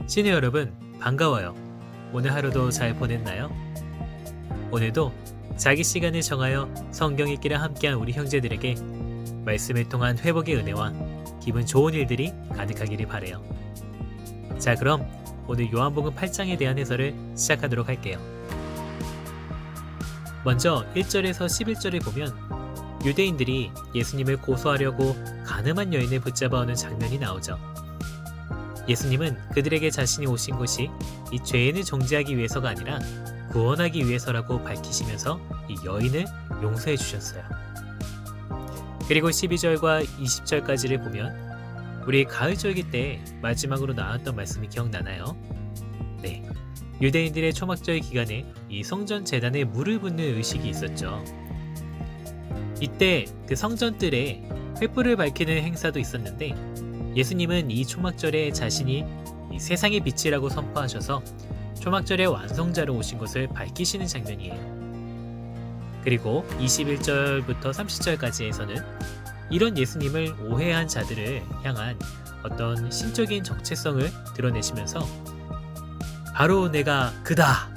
시청자 여러분, 반가워요. 오늘 하루도 잘 보냈나요? 오늘도 자기 시간을 정하여 성경 읽기를 함께한 우리 형제들에게 말씀을 통한 회복의 은혜와 기분 좋은 일들이 가득하기를 바라요. 자, 그럼 오늘 요한복음 8장에 대한 해설을 시작하도록 할게요. 먼저 1절에서 11절을 보면 유대인들이 예수님을 고소하려고 가늠한 여인을 붙잡아오는 장면이 나오죠. 예수님은 그들에게 자신이 오신 것이 이 죄인을 정죄하기 위해서가 아니라 구원하기 위해서라고 밝히시면서 이 여인을 용서해 주셨어요. 그리고 12절과 20절까지를 보면 우리 가을절기 때 마지막으로 나왔던 말씀이 기억나나요? 네, 유대인들의 초막절 기간에 이 성전 제단에 물을 붓는 의식이 있었죠. 이때 그 성전뜰에 횃불을 밝히는 행사도 있었는데 예수님은 이 초막절에 자신이 이 세상의 빛이라고 선포하셔서 초막절의 완성자로 오신 것을 밝히시는 장면이에요. 그리고 21절부터 30절까지에서는 이런 예수님을 오해한 자들을 향한 어떤 신적인 정체성을 드러내시면서 바로 내가 그다!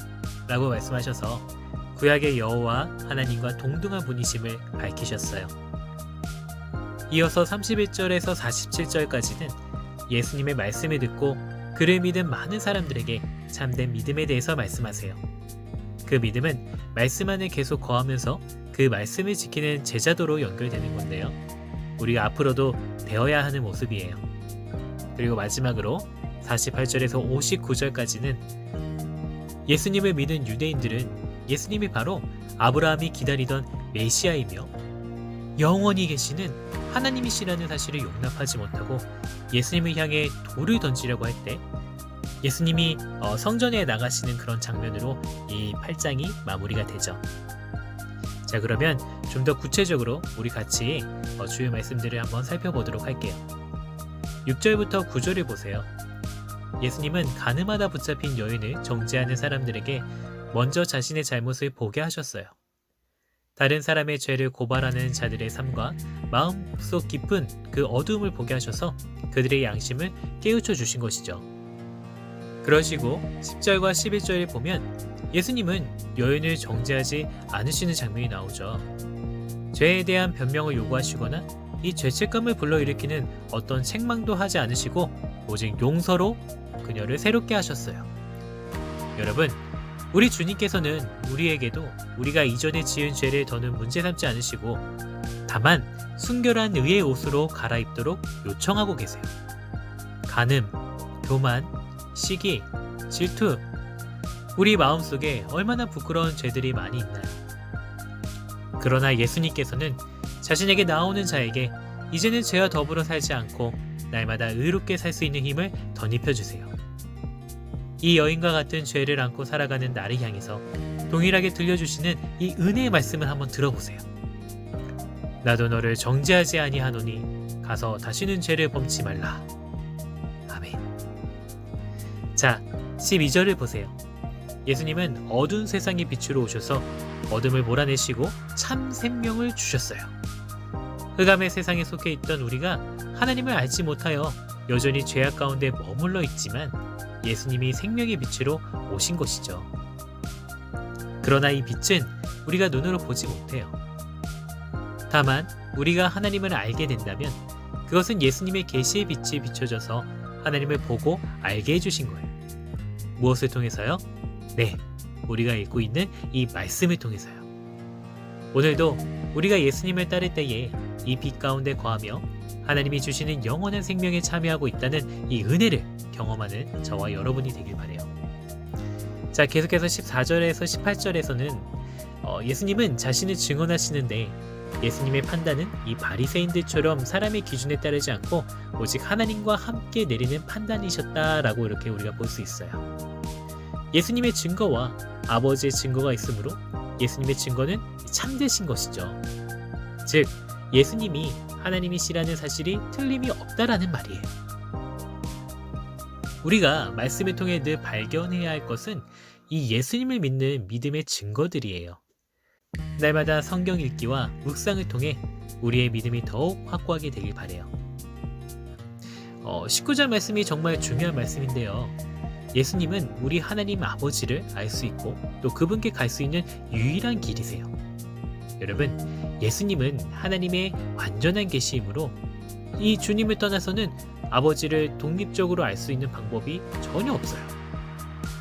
라고 말씀하셔서 구약의 여호와 하나님과 동등한 분이심을 밝히셨어요. 이어서 31절에서 47절까지는 예수님의 말씀을 듣고 그를 믿은 많은 사람들에게 참된 믿음에 대해서 말씀하세요. 그 믿음은 말씀 안에 계속 거하면서 그 말씀을 지키는 제자도로 연결되는 건데요. 우리가 앞으로도 되어야 하는 모습이에요. 그리고 마지막으로 48절에서 59절까지는 예수님을 믿은 유대인들은 예수님이 바로 아브라함이 기다리던 메시아이며 영원히 계시는 하나님이시라는 사실을 용납하지 못하고 예수님을 향해 돌을 던지려고 할 때 예수님이 성전에 나가시는 그런 장면으로 이 8장이 마무리가 되죠. 자, 그러면 좀 더 구체적으로 우리 같이 주요 말씀들을 한번 살펴보도록 할게요. 6절부터 9절을 보세요. 예수님은 가늠하다 붙잡힌 여인을 정죄하는 사람들에게 먼저 자신의 잘못을 보게 하셨어요. 다른 사람의 죄를 고발하는 자들의 삶과 마음속 깊은 그 어두움을 보게 하셔서 그들의 양심을 깨우쳐 주신 것이죠. 그러시고 10절과 11절을 보면 예수님은 여인을 정죄하지 않으시는 장면이 나오죠. 죄에 대한 변명을 요구하시거나 이 죄책감을 불러일으키는 어떤 책망도 하지 않으시고 오직 용서로 그녀를 새롭게 하셨어요. 여러분, 우리 주님께서는 우리에게도 우리가 이전에 지은 죄를 더는 문제 삼지 않으시고 다만 순결한 의의 옷으로 갈아입도록 요청하고 계세요. 간음, 교만, 시기, 질투, 우리 마음속에 얼마나 부끄러운 죄들이 많이 있나요? 그러나 예수님께서는 자신에게 나오는 자에게 이제는 죄와 더불어 살지 않고 날마다 의롭게 살 수 있는 힘을 덧입혀 주세요. 이 여인과 같은 죄를 안고 살아가는 나를 향해서 동일하게 들려주시는 이 은혜의 말씀을 한번 들어보세요. 나도 너를 정죄하지 아니하노니 가서 다시는 죄를 범치 말라. 아멘. 자, 12절을 보세요. 예수님은 어두운 세상의 빛으로 오셔서 어둠을 몰아내시고 참 생명을 주셨어요. 흑암의 세상에 속해 있던 우리가 하나님을 알지 못하여 여전히 죄악 가운데 머물러 있지만 예수님이 생명의 빛으로 오신 것이죠. 그러나 이 빛은 우리가 눈으로 보지 못해요. 다만 우리가 하나님을 알게 된다면 그것은 예수님의 계시의 빛이 비춰져서 하나님을 보고 알게 해주신 거예요. 무엇을 통해서요? 네, 우리가 읽고 있는 이 말씀을 통해서요. 오늘도 우리가 예수님을 따를 때에 이 빛 가운데 거하며 하나님이 주시는 영원한 생명에 참여하고 있다는 이 은혜를 경험하는 저와 여러분이 되길 바라요. 자, 계속해서 14절에서 18절에서는 예수님은 자신을 증언하시는데 예수님의 판단은 이 바리새인들처럼 사람의 기준에 따르지 않고 오직 하나님과 함께 내리는 판단이셨다라고 이렇게 우리가 볼 수 있어요. 예수님의 증거와 아버지의 증거가 있으므로 예수님의 증거는 참되신 것이죠. 즉, 예수님이 하나님이시라는 사실이 틀림이 없다라는 말이에요. 우리가 말씀을 통해 늘 발견해야 할 것은 이 예수님을 믿는 믿음의 증거들이에요. 날마다 성경 읽기와 묵상을 통해 우리의 믿음이 더욱 확고하게 되길 바라요. 19절 말씀이 정말 중요한 말씀인데요. 예수님은 우리 하나님 아버지를 알 수 있고 또 그분께 갈 수 있는 유일한 길이세요. 여러분, 예수님은 하나님의 완전한 계시이므로 이 주님을 떠나서는 아버지를 독립적으로 알 수 있는 방법이 전혀 없어요.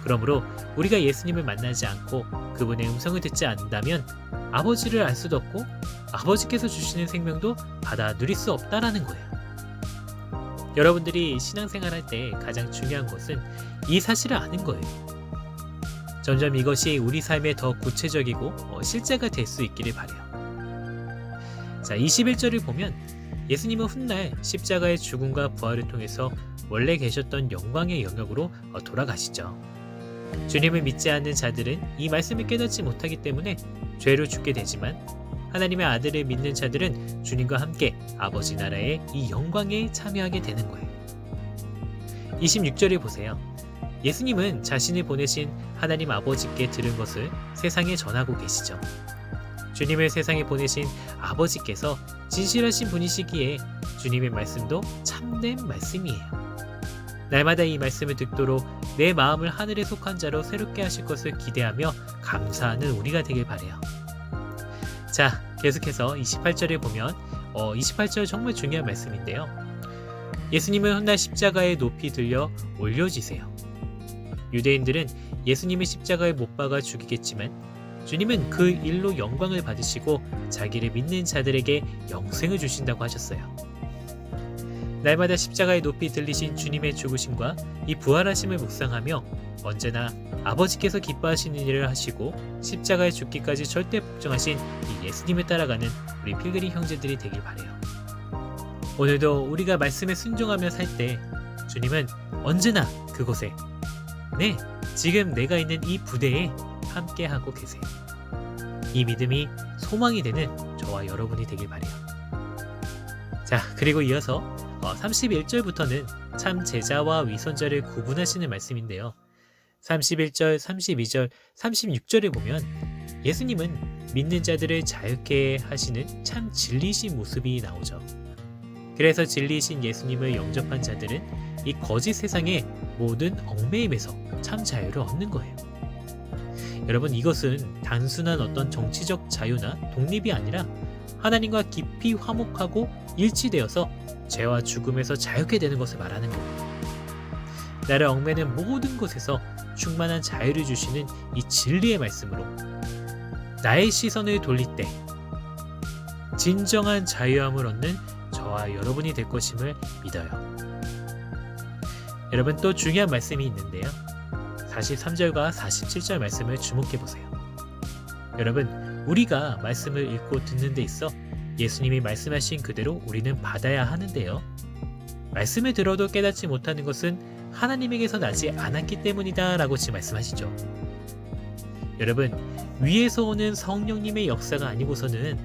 그러므로 우리가 예수님을 만나지 않고 그분의 음성을 듣지 않는다면 아버지를 알 수도 없고 아버지께서 주시는 생명도 받아 누릴 수 없다라는 거예요. 여러분들이 신앙생활할 때 가장 중요한 것은 이 사실을 아는 거예요. 점점 이것이 우리 삶에 더 구체적이고 실제가 될 수 있기를 바라요. 자, 21절을 보면 예수님은 훗날 십자가의 죽음과 부활을 통해서 원래 계셨던 영광의 영역으로 돌아가시죠. 주님을 믿지 않는 자들은 이 말씀을 깨닫지 못하기 때문에 죄로 죽게 되지만 하나님의 아들을 믿는 자들은 주님과 함께 아버지 나라의 이 영광에 참여하게 되는 거예요. 26절을 보세요. 예수님은 자신을 보내신 하나님 아버지께 들은 것을 세상에 전하고 계시죠. 주님을 세상에 보내신 아버지께서 진실하신 분이시기에 주님의 말씀도 참된 말씀이에요. 날마다 이 말씀을 듣도록 내 마음을 하늘에 속한 자로 새롭게 하실 것을 기대하며 감사하는 우리가 되길 바라요. 자, 계속해서 28절에 보면 28절 정말 중요한 말씀인데요. 예수님은 훗날 십자가에 높이 들려 올려지세요. 유대인들은 예수님을 십자가에 못 박아 죽이겠지만 주님은 그 일로 영광을 받으시고 자기를 믿는 자들에게 영생을 주신다고 하셨어요. 날마다 십자가에 높이 들리신 주님의 죽으심과 이 부활하심을 묵상하며 언제나 아버지께서 기뻐하시는 일을 하시고 십자가에 죽기까지 절대 복종하신 이 예수님을 따라가는 우리 필그림 형제들이 되길 바라요. 오늘도 우리가 말씀에 순종하며 살 때 주님은 언제나 그곳에 지금 내가 있는 이 부대에 함께하고 계세요. 이 믿음이 소망이 되는 저와 여러분이 되길 바라요. 자, 그리고 이어서 31절부터는 참 제자와 위선자를 구분하시는 말씀인데요. 31절, 32절, 36절을 보면 예수님은 믿는 자들을 자유케 하시는 참 진리신 모습이 나오죠. 그래서 진리신 예수님을 영접한 자들은 이 거짓 세상의 모든 얽매임에서 참 자유를 얻는 거예요. 여러분, 이것은 단순한 어떤 정치적 자유나 독립이 아니라 하나님과 깊이 화목하고 일치되어서 죄와 죽음에서 자유케 되는 것을 말하는 거예요. 나를 얽매는 모든 것에서 충만한 자유를 주시는 이 진리의 말씀으로 나의 시선을 돌릴 때 진정한 자유함을 얻는 저와 여러분이 될 것임을 믿어요. 여러분, 또 중요한 말씀이 있는데요. 43절과 47절 말씀을 주목해 보세요. 여러분, 우리가 말씀을 읽고 듣는 데 있어 예수님이 말씀하신 그대로 우리는 받아야 하는데요. 말씀을 들어도 깨닫지 못하는 것은 하나님에게서 나지 않았기 때문이다 라고 지금 말씀하시죠. 여러분, 위에서 오는 성령님의 역사가 아니고서는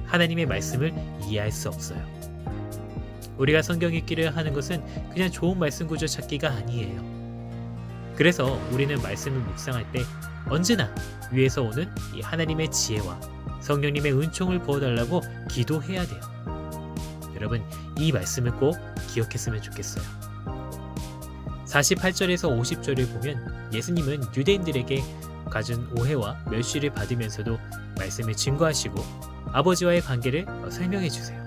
하나님의 말씀을 이해할 수 없어요. 우리가 성경 읽기를 하는 것은 그냥 좋은 말씀 구절 찾기가 아니에요. 그래서 우리는 말씀을 묵상할 때 언제나 위에서 오는 이 하나님의 지혜와 성령님의 은총을 부어달라고 기도해야 돼요. 여러분, 이 말씀을 꼭 기억했으면 좋겠어요. 48절에서 50절을 보면 예수님은 유대인들에게 가진 오해와 멸시를 받으면서도 말씀을 증거하시고 아버지와의 관계를 설명해 주세요.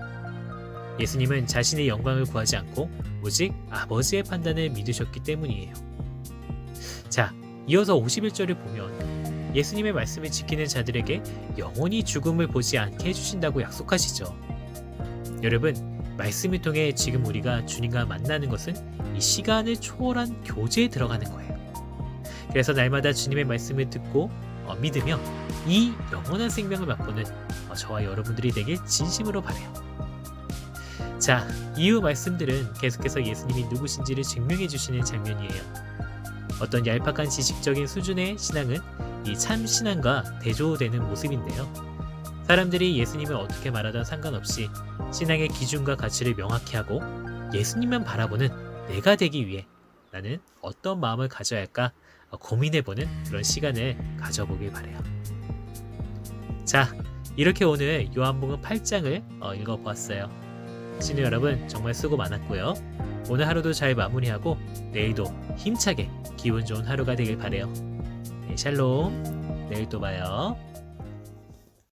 예수님은 자신의 영광을 구하지 않고 오직 아버지의 판단을 믿으셨기 때문이에요. 자, 이어서 51절을 보면 예수님의 말씀을 지키는 자들에게 영원히 죽음을 보지 않게 해주신다고 약속하시죠. 여러분, 말씀을 통해 지금 우리가 주님과 만나는 것은 이 시간을 초월한 교제에 들어가는 거예요. 그래서 날마다 주님의 말씀을 듣고 믿으며 이 영원한 생명을 맛보는 저와 여러분들이 되길 진심으로 바라요. 자, 이후 말씀들은 계속해서 예수님이 누구신지를 증명해 주시는 장면이에요. 어떤 얄팍한 지식적인 수준의 신앙은 이 참 신앙과 대조되는 모습인데요. 사람들이 예수님을 어떻게 말하든 상관없이 신앙의 기준과 가치를 명확히 하고 예수님만 바라보는 내가 되기 위해 나는 어떤 마음을 가져야 할까 고민해보는 그런 시간을 가져보길 바라요. 자, 이렇게 오늘 요한복음 8장을 읽어보았어요. 신우 여러분 정말 수고 많았고요. 오늘 하루도 잘 마무리하고 내일도 힘차게 기분 좋은 하루가 되길 바래요. 네, 샬롬. 내일 또 봐요.